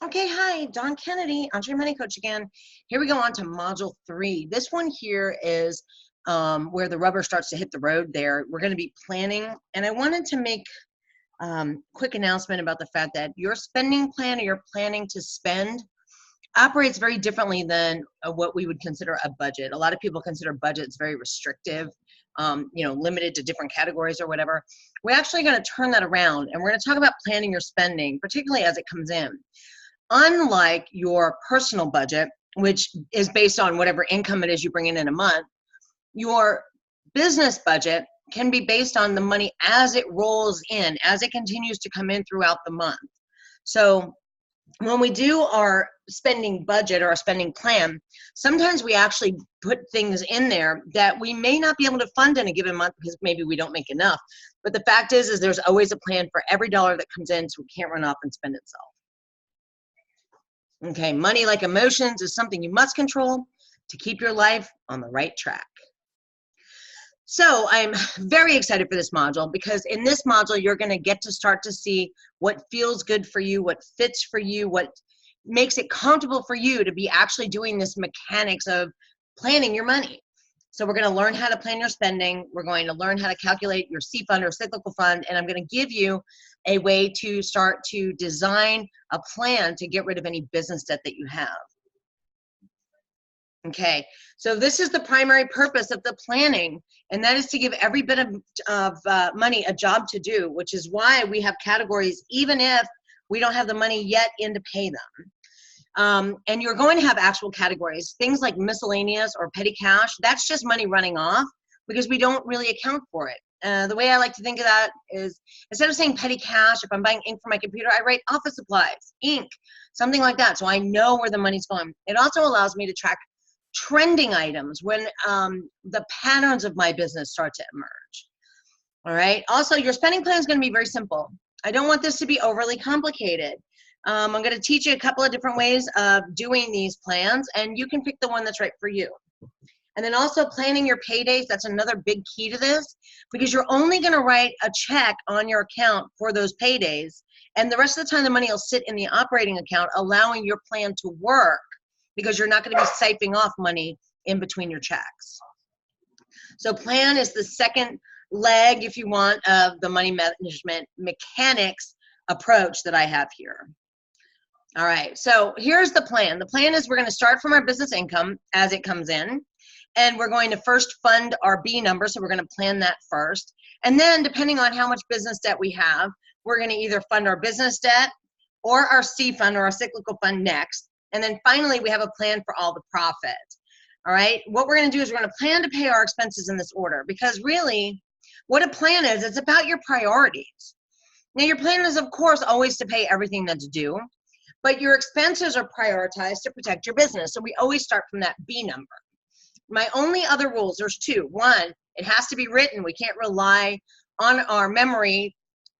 Okay, hi, Dawn Kennedy, Entree Money Coach again. Here we go on to Module 3. This one here is where the rubber starts to hit the road there. We're going to be planning, and I wanted to make quick announcement about the fact that your spending plan or your planning to spend operates very differently than what we would consider a budget. A lot of people consider budgets very restrictive, limited to different categories or whatever. We're actually going to turn that around, and we're going to talk about planning your spending, particularly as it comes in. Unlike your personal budget, which is based on whatever income it is you bring in a month, your business budget can be based on the money as it rolls in, as it continues to come in throughout the month. So when we do our spending budget or our spending plan, sometimes we actually put things in there that we may not be able to fund in a given month because maybe we don't make enough. But the fact is there's always a plan for every dollar that comes in, so it can't run off and spend itself. Okay, money, like emotions, is something you must control to keep your life on the right track. So I'm very excited for this module because in this module, you're going to get to start to see what feels good for you, what fits for you, what makes it comfortable for you to be actually doing this mechanics of planning your money. So we're going to learn how to plan your spending. We're going to learn how to calculate your C fund or cyclical fund, and I'm going to give you a way to start to design a plan to get rid of any business debt that you have. Okay, so this is the primary purpose of the planning, and that is to give every bit of money a job to do, which is why we have categories even if we don't have the money yet in to pay them. And you're going to have actual categories, things like miscellaneous or petty cash. That's just money running off because we don't really account for it. The way I like to think of that is instead of saying petty cash, if I'm buying ink for my computer, I write office supplies, ink, something like that. So I know where the money's going. It also allows me to track trending items when the patterns of my business start to emerge. All right. Also, your spending plan is going to be very simple. I don't want this to be overly complicated. I'm going to teach you a couple of different ways of doing these plans, and you can pick the one that's right for you. And then also planning your paydays, that's another big key to this, because you're only going to write a check on your account for those paydays, and the rest of the time the money will sit in the operating account, allowing your plan to work, because you're not going to be siphoning off money in between your checks. So plan is the second leg, if you want, of the money management mechanics approach that I have here. All right, so here's the plan. The plan is we're going to start from our business income as it comes in, and we're going to first fund our B number, so we're going to plan that first. And then depending on how much business debt we have, we're going to either fund our business debt or our C fund or our cyclical fund next. And then finally, we have a plan for all the profit. All right, what we're going to do is we're going to plan to pay our expenses in this order, because really what a plan is, it's about your priorities. Now, your plan is, of course, always to pay everything that's due, but your expenses are prioritized to protect your business. So we always start from that B number. My only other rules, there's two. One, it has to be written. We can't rely on our memory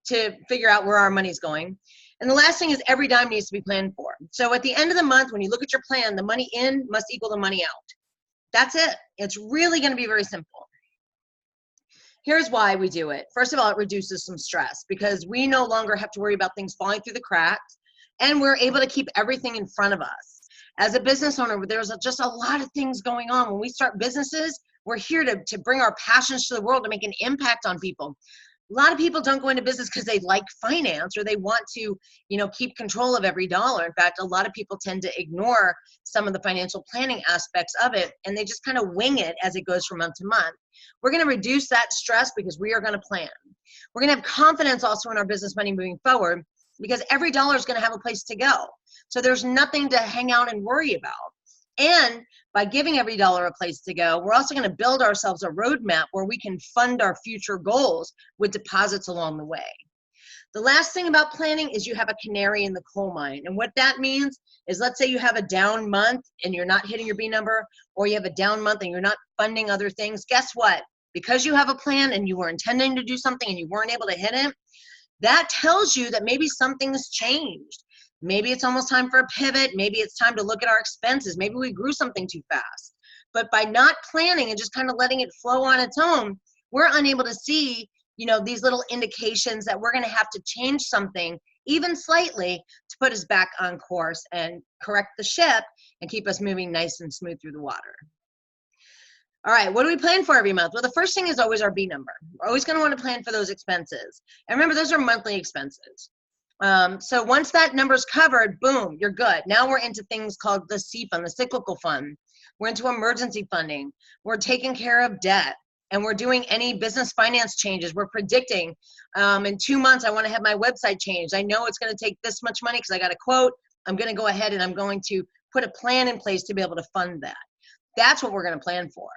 to figure out where our money's going. And the last thing is every dime needs to be planned for. So at the end of the month, when you look at your plan, the money in must equal the money out. That's it. It's really going to be very simple. Here's why we do it. First of all, it reduces some stress because we no longer have to worry about things falling through the cracks, and we're able to keep everything in front of us. As a business owner, there's just a lot of things going on. When we start businesses, we're here to bring our passions to the world, to make an impact on people. A lot of people don't go into business because they like finance or they want to, keep control of every dollar. In fact, a lot of people tend to ignore some of the financial planning aspects of it, and they just kind of wing it as it goes from month to month. We're going to reduce that stress because we are going to plan. We're going to have confidence also in our business money moving forward, because every dollar is going to have a place to go. So there's nothing to hang out and worry about. And by giving every dollar a place to go, we're also going to build ourselves a roadmap where we can fund our future goals with deposits along the way. The last thing about planning is you have a canary in the coal mine. And what that means is, let's say you have a down month and you're not hitting your B number, or you have a down month and you're not funding other things. Guess what? Because you have a plan and you were intending to do something and you weren't able to hit it, that tells you that maybe something's changed. Maybe it's almost time for a pivot. Maybe it's time to look at our expenses. Maybe we grew something too fast. But by not planning and just kind of letting it flow on its own, we're unable to see, these little indications that we're going to have to change something even slightly, to put us back on course and correct the ship and keep us moving nice and smooth through the water. All right, what do we plan for every month? Well, the first thing is always our B number. We're always going to want to plan for those expenses. And remember, those are monthly expenses. So once that number's covered, boom, you're good. Now we're into things called the C fund, the cyclical fund. We're into emergency funding. We're taking care of debt. And we're doing any business finance changes. We're predicting in 2 months, I want to have my website changed. I know it's going to take this much money because I got a quote. I'm going to go ahead and I'm going to put a plan in place to be able to fund that. That's what we're going to plan for.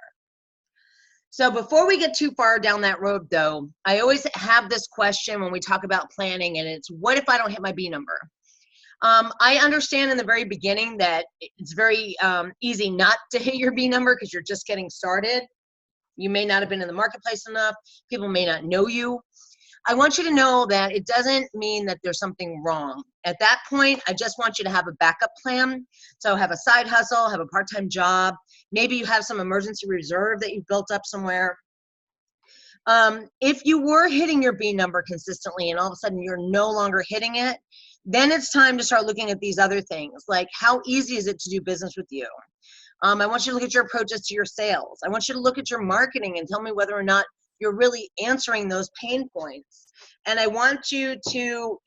So before we get too far down that road, though, I always have this question when we talk about planning, and it's, what if I don't hit my B number? I understand in the very beginning that it's very easy not to hit your B number because you're just getting started. You may not have been in the marketplace enough. People may not know you. I want you to know that it doesn't mean that there's something wrong. At that point, I just want you to have a backup plan. So have a side hustle, have a part-time job. Maybe you have some emergency reserve that you've built up somewhere. If you were hitting your B number consistently and all of a sudden you're no longer hitting it, then it's time to start looking at these other things, like how easy is it to do business with you? I want you to look at your approaches to your sales. I want you to look at your marketing and tell me whether or not you're really answering those pain points. And I want you to,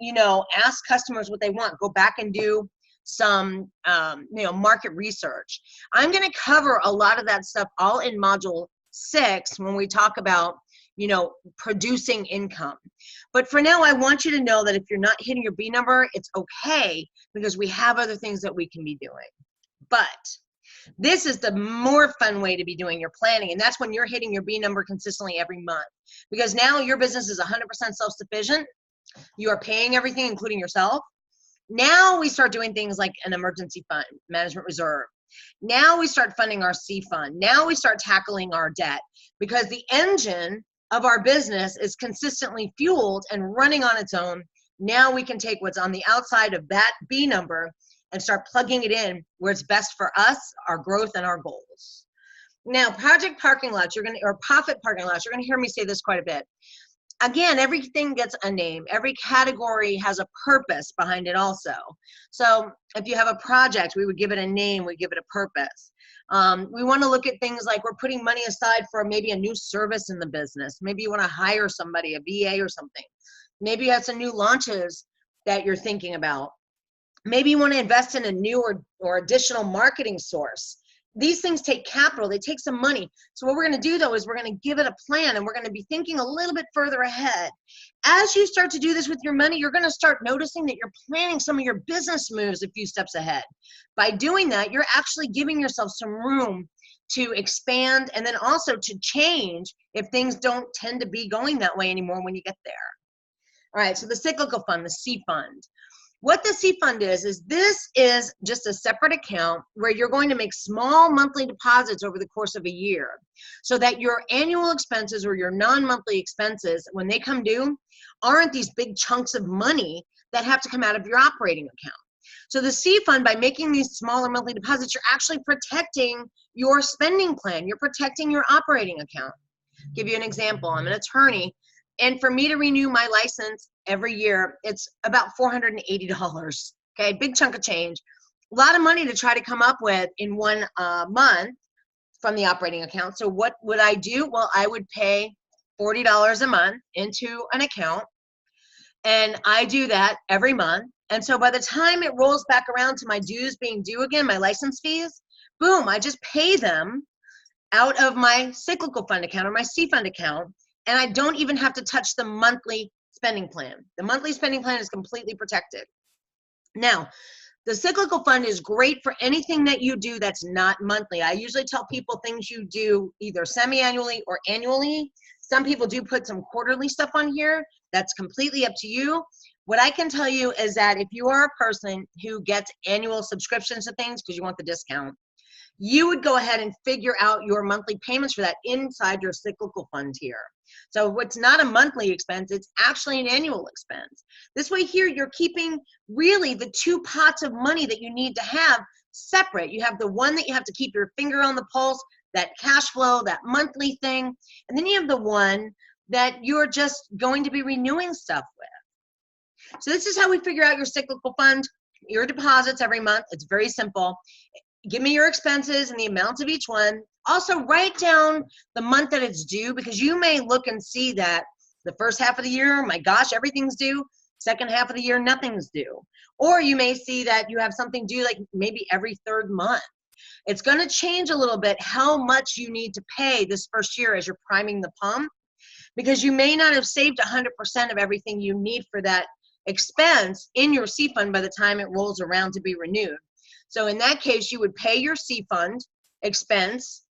ask customers what they want. Go back and do some, market research. I'm going to cover a lot of that stuff all in module 6 when we talk about, producing income. But for now, I want you to know that if you're not hitting your B number, it's okay because we have other things that we can be doing. But this is the more fun way to be doing your planning, and that's when you're hitting your B number consistently every month, because now your business is 100% self-sufficient. You are paying everything, including yourself. Now we start doing things like an emergency fund, management reserve. Now we start funding our C fund. Now we start tackling our debt, because the engine of our business is consistently fueled and running on its own. Now we can take what's on the outside of that B number and start plugging it in where it's best for us, our growth, and our goals. Now, project parking lots, or profit parking lots, you're gonna hear me say this quite a bit. Again, everything gets a name. Every category has a purpose behind it also. So if you have a project, we would give it a name, we give it a purpose. We wanna look at things like we're putting money aside for maybe a new service in the business. Maybe you wanna hire somebody, a VA or something. Maybe you have some new launches that you're thinking about. Maybe you want to invest in a new or additional marketing source. These things take capital, they take some money. So what we're going to do though is we're going to give it a plan, and we're going to be thinking a little bit further ahead. As you start to do this with your money, you're going to start noticing that you're planning some of your business moves a few steps ahead. By doing that, you're actually giving yourself some room to expand and then also to change if things don't tend to be going that way anymore when you get there. All right, so the cyclical fund, the C fund. What the C fund is this is just a separate account where you're going to make small monthly deposits over the course of a year, so that your annual expenses or your non-monthly expenses, when they come due, aren't these big chunks of money that have to come out of your operating account. So the C fund, by making these smaller monthly deposits, you're actually protecting your spending plan. You're protecting your operating account. I'll give you an example. I'm an attorney, and for me to renew my license every year, it's about $480, okay? Big chunk of change. A lot of money to try to come up with in one month from the operating account. So what would I do? Well, I would pay $40 a month into an account, and I do that every month. And so by the time it rolls back around to my dues being due again, my license fees, boom, I just pay them out of my cyclical fund account or my C fund account, and I don't even have to touch the monthly spending plan. The monthly spending plan is completely protected. Now, the cyclical fund is great for anything that you do that's not monthly. I usually tell people things you do either semi-annually or annually. Some people do put some quarterly stuff on here. That's completely up to you. What I can tell you is that if you are a person who gets annual subscriptions to things because you want the discount, you would go ahead and figure out your monthly payments for that inside your cyclical fund here. So what's not a monthly expense, it's actually an annual expense. This way here, you're keeping really the two pots of money that you need to have separate. You have the one that you have to keep your finger on the pulse, that cash flow, that monthly thing, and then you have the one that you're just going to be renewing stuff with. So this is how we figure out your cyclical fund, your deposits every month. It's very simple. Give me your expenses and the amounts of each one. Also write down the month that it's due, because you may look and see that the first half of the year, my gosh, everything's due. Second half of the year, nothing's due. Or you may see that you have something due like maybe every third month. It's going to change a little bit how much you need to pay this first year as you're priming the pump, because you may not have saved 100% of everything you need for that expense in your C fund by the time it rolls around to be renewed. So in that case, you would pay your C fund expense,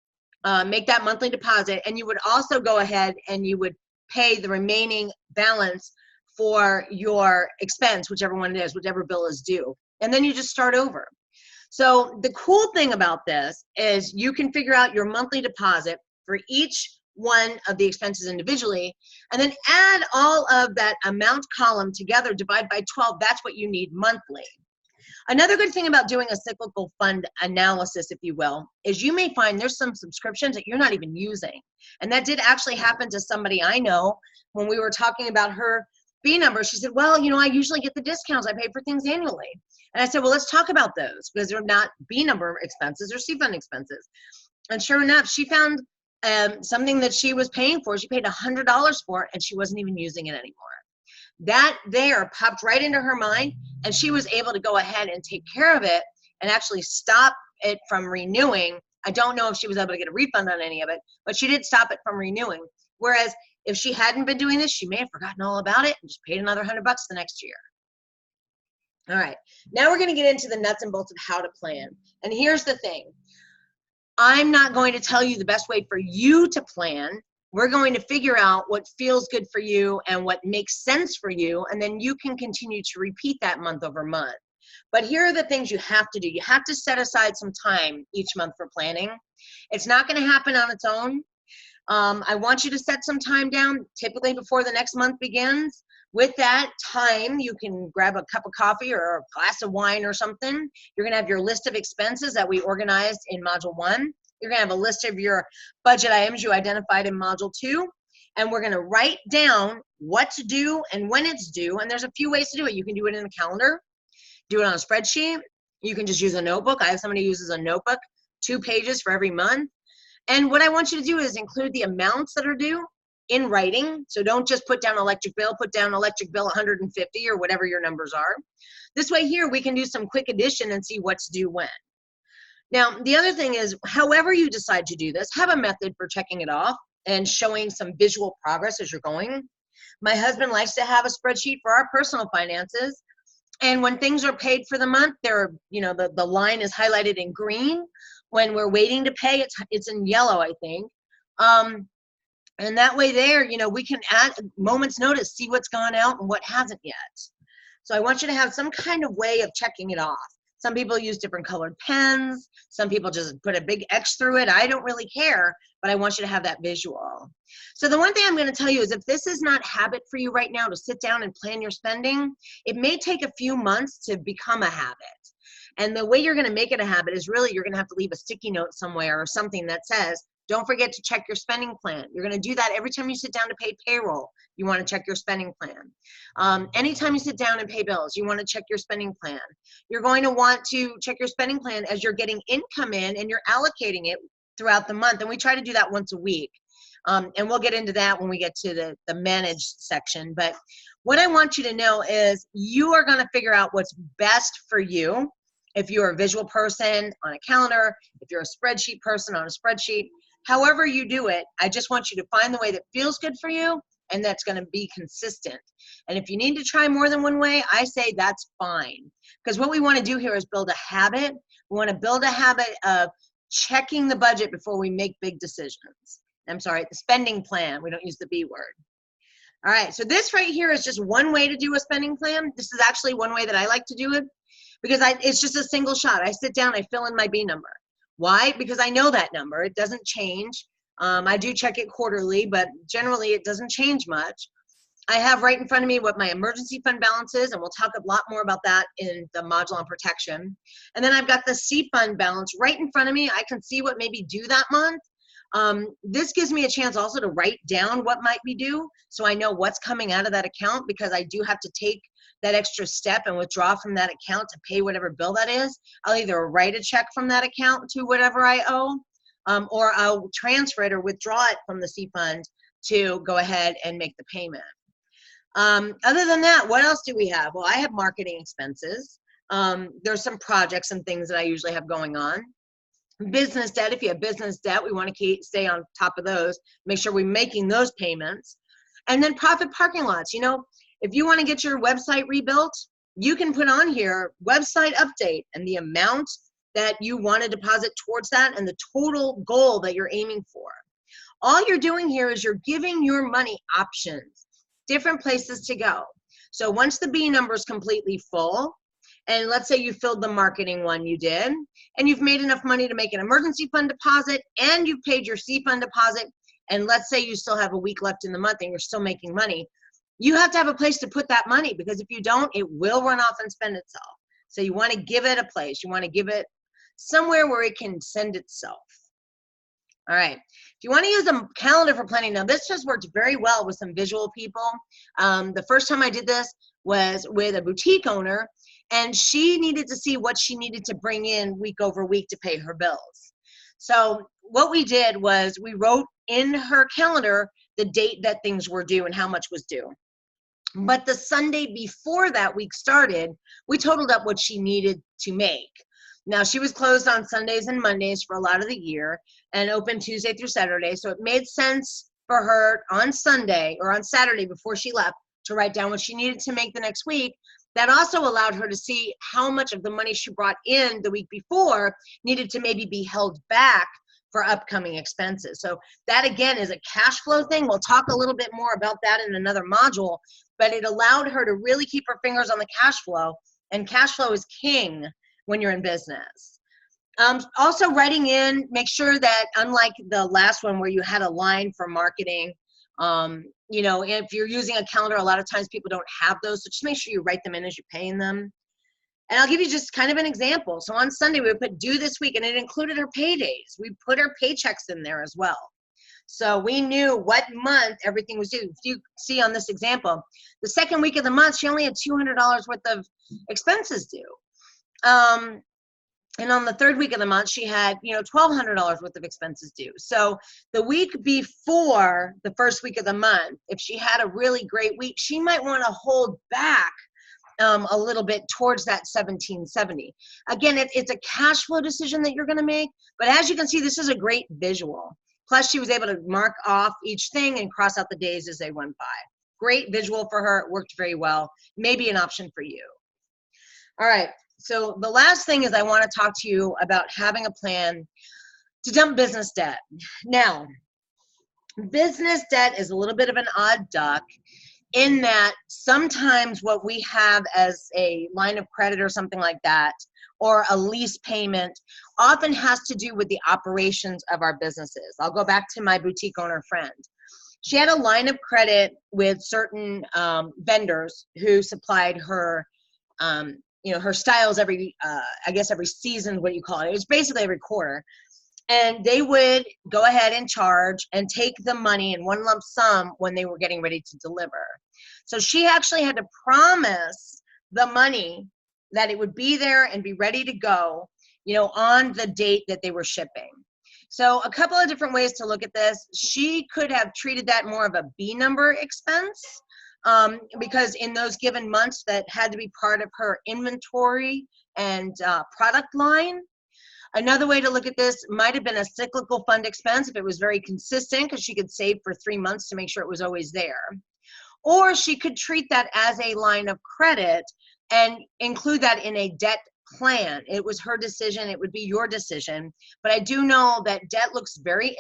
make that monthly deposit, and you would also go ahead and you would pay the remaining balance for your expense, whichever one it is, whichever bill is due. And then you just start over. So the cool thing about this is you can figure out your monthly deposit for each one of the expenses individually, and then add all of that amount column together, divide by 12. That's what you need monthly. Another good thing about doing a cyclical fund analysis, if you will, is you may find there's some subscriptions that you're not even using. And that did actually happen to somebody I know when we were talking about her B number. She said, well, you know, I usually get the discounts. I pay for things annually. And I said, well, let's talk about those, because they're not B number expenses or C fund expenses. And sure enough, she found something that she was paying for. She paid $100 for it, and she wasn't even using it anymore. That there popped right into her mind, and she was able to go ahead and take care of it and actually stop it from renewing. I don't know if she was able to get a refund on any of it, but she did stop it from renewing. Whereas if she hadn't been doing this, she may have forgotten all about it and just paid another $100 the next year. All right, now we're going to get into the nuts and bolts of how to plan. And here's the thing. I'm not going to tell you the best way for you to plan. We're going to figure out what feels good for you and what makes sense for you, and then you can continue to repeat that month over month. But here are the things you have to do. You have to set aside some time each month for planning. It's not going to happen on its own. I want you to set some time down, typically before the next month begins. With that time, you can grab a cup of coffee or a glass of wine or something. You're going to have your list of expenses that we organized in Module 1. You're going to have a list of your budget items you identified in Module 2. And we're going to write down what to do and when it's due. And there's a few ways to do it. You can do it in a calendar, do it on a spreadsheet. You can just use a notebook. I have somebody who uses a notebook, 2 pages for every month. And what I want you to do is include the amounts that are due in writing. So don't just put down electric bill, put down electric bill 150 or whatever your numbers are. This way here, we can do some quick addition and see what's due when. Now, the other thing is, however you decide to do this, have a method for checking it off and showing some visual progress as you're going. My husband likes to have a spreadsheet for our personal finances. And when things are paid for the month, they're, you know, the line is highlighted in green. When we're waiting to pay, it's in yellow, I think. And that way there, you know, we can add moment's notice, see what's gone out and what hasn't yet. So I want you to have some kind of way of checking it off. Some people use different colored pens. Some people just put a big X through it. I don't really care, but I want you to have that visual. So the one thing I'm going to tell you is, if this is not habit for you right now to sit down and plan your spending, it may take a few months to become a habit. And the way you're going to make it a habit is really, you're going to have to leave a sticky note somewhere or something that says, don't forget to check your spending plan. You're going to do that every time you sit down to pay payroll. You want to check your spending plan. Anytime you sit down and pay bills, you want to check your spending plan. You're going to want to check your spending plan as you're getting income in and you're allocating it throughout the month. And we try to do that once a week. And we'll get into that when we get to the managed section. But what I want you to know is, you are going to figure out what's best for you. If you're a visual person, on a calendar. If you're a spreadsheet person, on a spreadsheet. However you do it, I just want you to find the way that feels good for you and that's going to be consistent. And if you need to try more than one way, I say that's fine. Because what we want to do here is build a habit. We want to build a habit of checking the budget before we make big decisions. I'm sorry, the spending plan. We don't use the B word. All right, so this right here is just one way to do a spending plan. This is actually one way that I like to do it, because it's just a single shot. I sit down, I fill in my B number. Why? Because I know that number. It doesn't change. I do check it quarterly, but generally it doesn't change much. I have right in front of me what my emergency fund balance is, and we'll talk a lot more about that in the module on protection. And then I've got the C fund balance right in front of me. I can see what may be due that month. This gives me a chance also to write down what might be due, so I know what's coming out of that account, because I do have to take that extra step and withdraw from that account to pay whatever bill that is, I'll either write a check from that account to whatever I owe, or I'll transfer it or withdraw it from the C fund to go ahead and make the payment. Other than that, what else do we have? Well, I have marketing expenses. There's some projects and things that I usually have going on. Business debt, if you have business debt, we want to stay on top of those, make sure we're making those payments. And then profit parking lots. You know, if you want to get your website rebuilt, you can put on here website update and the amount that you want to deposit towards that and the total goal that you're aiming for. All you're doing here is you're giving your money options, different places to go. So once the B number is completely full, and let's say you filled the marketing one you did, and you've made enough money to make an emergency fund deposit, and you've paid your C fund deposit, and let's say you still have a week left in the month and you're still making money, you have to have a place to put that money, because if you don't, it will run off and spend itself. So you want to give it a place. You want to give it somewhere where it can send itself. All right, if you want to use a calendar for planning, now this just worked very well with some visual people. The first time I did this was with a boutique owner, and she needed to see what she needed to bring in week over week to pay her bills. So what we did was we wrote in her calendar the date that things were due and how much was due. But the Sunday before that week started, we totaled up what she needed to make. Now, she was closed on Sundays and Mondays for a lot of the year and open Tuesday through Saturday. So it made sense for her on Sunday or on Saturday before she left to write down what she needed to make the next week. That also allowed her to see how much of the money she brought in the week before needed to maybe be held back for upcoming expenses. So that, again, is a cash flow thing. We'll talk a little bit more about that in another module, but it allowed her to really keep her fingers on the cash flow, and cash flow is king when you're in business. Also writing in, make sure that unlike the last one where you had a line for marketing, you know, if you're using a calendar, a lot of times people don't have those. So just make sure you write them in as you're paying them. And I'll give you just kind of an example. So on Sunday, we would put due this week, and it included her paydays. We put her paychecks in there as well. So we knew what month everything was due. If you see on this example, the second week of the month, she only had $200 worth of expenses due. And on the third week of the month, she had, you know, $1,200 worth of expenses due. So the week before the first week of the month, if she had a really great week, she might want to hold back a little bit towards that $1,770. Again, it's a cash flow decision that you're going to make. But as you can see, this is a great visual. Plus, she was able to mark off each thing and cross out the days as they went by. Great visual for her. It worked very well. Maybe an option for you. All right. So the last thing is I want to talk to you about having a plan to dump business debt. Now, business debt is a little bit of an odd duck in that sometimes what we have as a line of credit or something like that, or a lease payment, often has to do with the operations of our businesses. I'll go back to my boutique owner friend. She had a line of credit with certain vendors who supplied her you know, her styles every, I guess every season, what you call it. It was basically every quarter. And they would go ahead and charge and take the money in one lump sum when they were getting ready to deliver. So she actually had to promise the money that it would be there and be ready to go, you know, on the date that they were shipping. So a couple of different ways to look at this. She could have treated that more of a B number expense, because in those given months that had to be part of her inventory and product line. Another way to look at this might have been a cyclical fund expense if it was very consistent, because she could save for 3 months to make sure it was always there. Or she could treat that as a line of credit and include that in a debt plan. It was her decision. It would be your decision. But I do know that debt looks very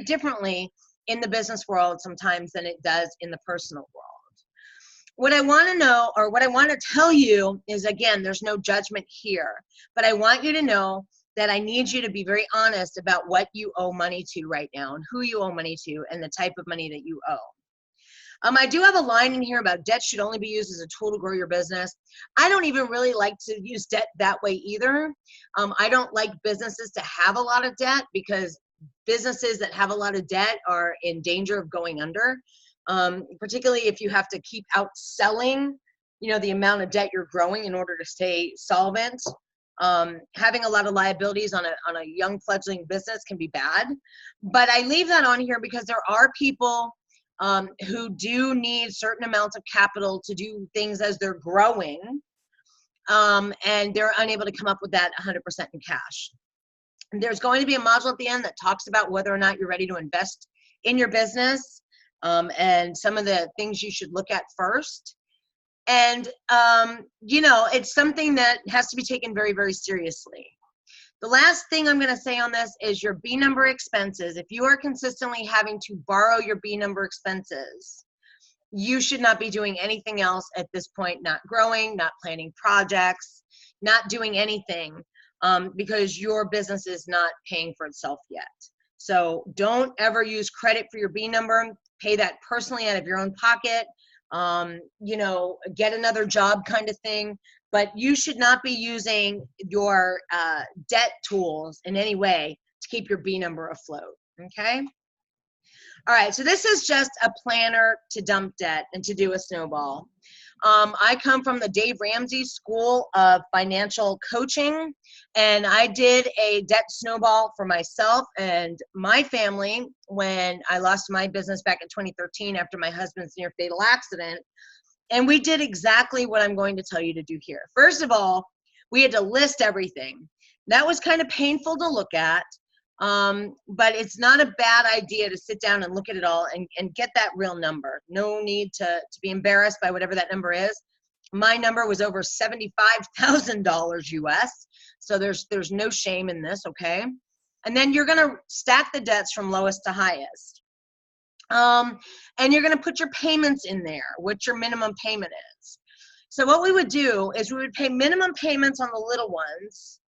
differently in the business world sometimes than it does in the personal world. What I want to know, or what I want to tell you is, again, there's no judgment here, but I want you to know that I need you to be very honest about what you owe money to right now and who you owe money to and the type of money that you owe. I do have a line in here about debt should only be used as a tool to grow your business. I don't even really like to use debt that way either. I don't like businesses to have a lot of debt, because businesses that have a lot of debt are in danger of going under. Particularly if you have to keep outselling the amount of debt you're growing in order to stay solvent. Having a lot of liabilities on a young fledgling business can be bad, but I leave that on here because there are people who do need certain amounts of capital to do things as they're growing, and they're unable to come up with that 100% in cash. There's going to be a module at the end that talks about whether or not you're ready to invest in your business, and some of the things you should look at first. And, it's something that has to be taken very, very seriously. The last thing I'm going to say on this is your B number expenses. If you are consistently having to borrow your B number expenses, you should not be doing anything else at this point, not growing, not planning projects, not doing anything, because your business is not paying for itself yet. So don't ever use credit for your B number. Pay that personally out of your own pocket. Get another job kind of thing, but you should not be using your debt tools in any way to keep your B number afloat, okay? All right, so this is just a planner to dump debt and to do a snowball. I come from the Dave Ramsey School of Financial Coaching, and I did a debt snowball for myself and my family when I lost my business back in 2013 after my husband's near fatal accident. And we did exactly what I'm going to tell you to do here. First of all, we had to list everything. That was kind of painful to look at, but it's not a bad idea to sit down and look at it all and get that real number. No need to be embarrassed by whatever that number is. My number was over $75,000 US, so there's no shame in this, okay? And then you're gonna stack the debts from lowest to highest. And you're gonna put your payments in there, what your minimum payment is. So what we would do is we would pay minimum payments on the little ones,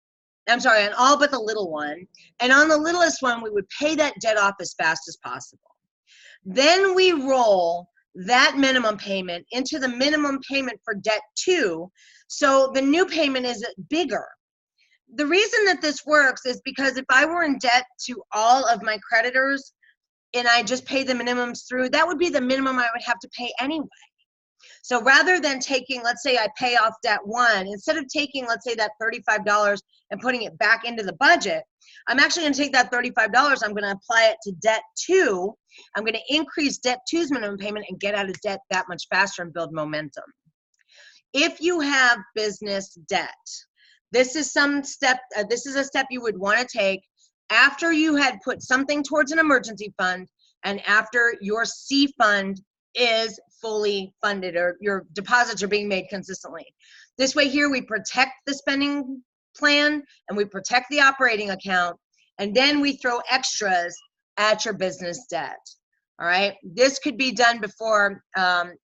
on all but the little one. And on the littlest one, we would pay that debt off as fast as possible. Then we roll that minimum payment into the minimum payment for debt 2. So the new payment is bigger. The reason that this works is because if I were in debt to all of my creditors and I just paid the minimums through, that would be the minimum I would have to pay anyway. So rather than taking, let's say I pay off debt 1, instead of taking, let's say, that $35 and putting it back into the budget, I'm actually going to take that $35, I'm going to apply it to debt 2. I'm going to increase debt 2's minimum payment and get out of debt that much faster and build momentum. If you have business debt, this is a step you would want to take after you had put something towards an emergency fund and after your C fund is fully funded or your deposits are being made consistently. This way here, we protect the spending plan and we protect the operating account, and then we throw extras at your business debt. All right, this could be done before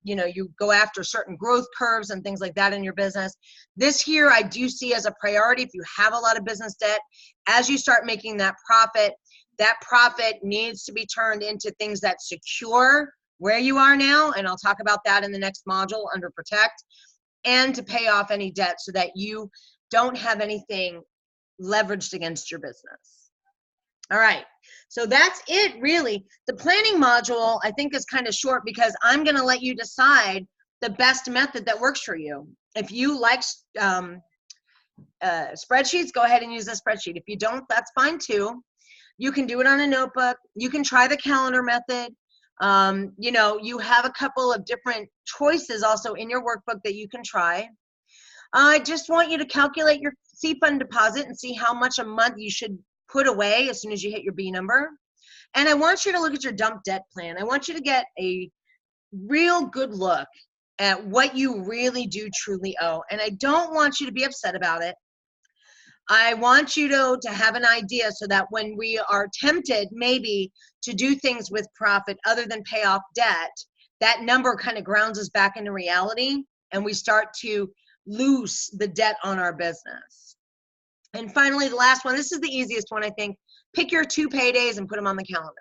you go after certain growth curves and things like that in your business. This here I do see as a priority. If you have a lot of business debt, as you start making that profit needs to be turned into things that secure where you are now, and I'll talk about that in the next module under protect, and to pay off any debt so that you don't have anything leveraged against your business. All right, so that's it really. The planning module I think is kind of short because I'm going to let you decide the best method that works for you. If you like spreadsheets, go ahead and use a spreadsheet. If you don't, that's fine too. You can do it on a notebook. You can try the calendar method. You have a couple of different choices also in your workbook that you can try. I just want you to calculate your C fund deposit and see how much a month you should put away as soon as you hit your B number. And I want you to look at your dump debt plan. I want you to get a real good look at what you really do truly owe. And I don't want you to be upset about it. I want you to have an idea so that when we are tempted maybe to do things with profit other than pay off debt, that number kind of grounds us back into reality and we start to loose the debt on our business. And finally, the last one, this is the easiest one, I think. Pick your 2 paydays and put them on the calendar.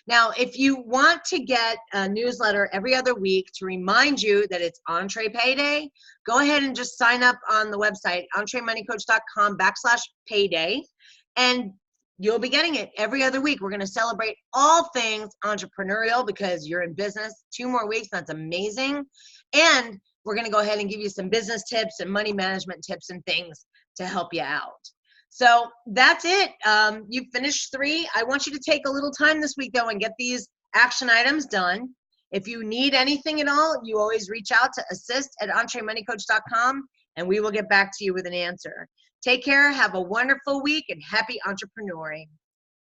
Now, if you want to get a newsletter every other week to remind you that it's Entre Payday, go ahead and just sign up on the website, entremoneycoach.com/payday, and you'll be getting it every other week. We're going to celebrate all things entrepreneurial because you're in business 2 more weeks. That's amazing. And we're going to go ahead and give you some business tips and money management tips and things to help you out. So that's it. You've finished 3. I want you to take a little time this week, though, and get these action items done. If you need anything at all, you always reach out to assist@entremoneycoach.com, and we will get back to you with an answer. Take care. Have a wonderful week, and happy entrepreneuring.